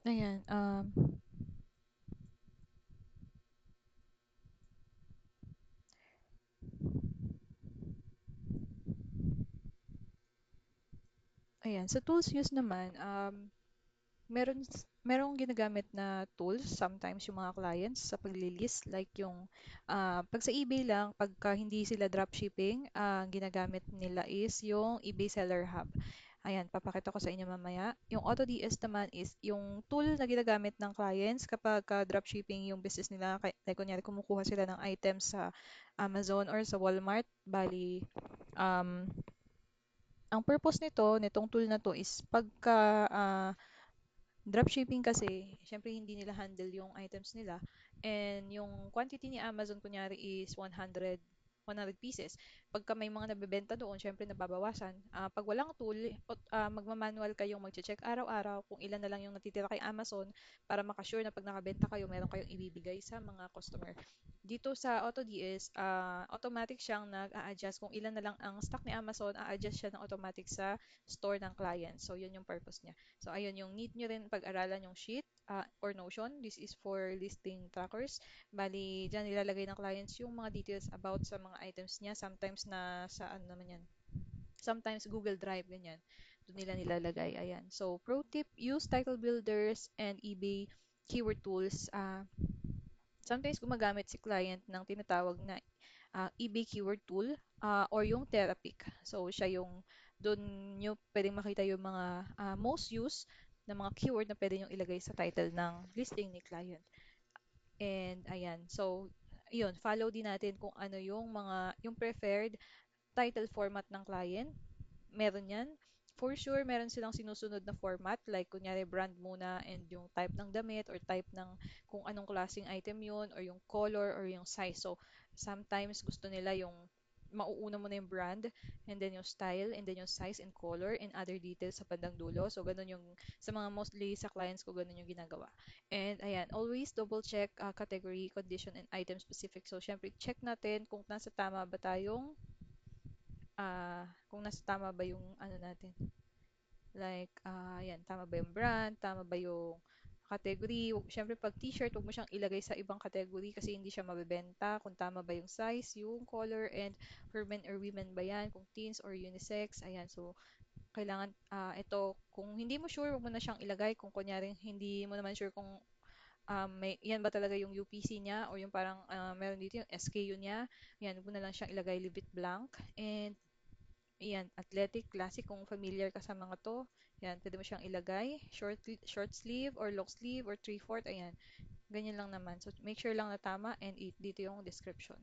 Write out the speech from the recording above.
Ayan, ayan, sa tools use naman, merong ginagamit na tools sometimes yung mga clients sa paglilist like yung pag sa eBay lang pagka hindi sila dropshipping, ang ginagamit nila is yung eBay Seller Hub. Ayan, papakita ko sa inyo mamaya. Yung AutoDS naman is yung tool na ginagamit ng clients kapag dropshipping yung business nila. Like kunyari, kumukuha sila ng items sa Amazon or sa Walmart. Bali, um, ang purpose nitong tool na to is pagka dropshipping kasi, syempre hindi nila handle yung items nila. And yung quantity ni Amazon, kunyari, is 100 pieces. Pagka may mga nabebenta doon, syempre nababawasan. Pag walang tool, magmamanual kayong mag-check araw-araw kung ilan na lang yung natitira kay Amazon para makasure na pag nakabenta kayo, meron kayong ibibigay sa mga customer. Dito sa AutoDS, automatic siyang nag-a-adjust. Kung ilan na lang ang stock ni Amazon, a-adjust siya ng automatic sa store ng client. So, yun yung purpose niya. So, ayun, yung need nyo rin pag-aralan yung sheet or Notion. This is for listing trackers. Bali, dyan nilalagay ng clients yung mga details about sa mga items niya. Sometimes na sa ano naman yan. Sometimes Google Drive, ganyan. Doon nila nilalagay. Ayan. So, pro tip, use title builders and eBay keyword tools. Sometimes gumagamit si client ng tinatawag na eBay keyword tool or yung Terapic. So, siya yung doon nyo pwedeng makita yung mga most used na mga keyword na pwede nyo ilagay sa title ng listing ni client. And ayan, so yun, follow din natin kung ano yung preferred title format ng client. Meron yan. For sure, meron silang sinusunod na format, like kunyari brand muna and yung type ng damit or type ng kung anong klaseng item yun or yung color or yung size. So, sometimes gusto nila yung mauuna mo na yung brand and then yung style and then yung size and color and other details sa bandang dulo. So, ganun yung sa mga mostly sa clients ko, ganun yung ginagawa. And ayan, always double check category, condition, and item specific. So, syempre, check natin kung nasa tama ba tayong kung nasa tama ba yung ano natin. Like, yan, tama ba yung brand, tama ba yung category. Siyempre, pag t-shirt, huwag mo siyang ilagay sa ibang category kasi hindi siya mabebenta. Kung tama ba yung size, yung color, and for men or women ba yan, kung teens or unisex. Ayan, so, kailangan, ito, kung hindi mo sure, huwag mo na siyang ilagay. Kung kunyari, hindi mo naman sure kung yan ba talaga yung UPC niya or yung parang meron dito yung SKU niya. Yan, huwag mo na lang siyang ilagay, leave it blank. And ayan, athletic, classic, kung familiar ka sa mga to. Yan, pwede mo siyang ilagay. Short sleeve or long sleeve or 3/4. Ayan, ganyan lang naman. So, make sure lang na tama and dito yung description.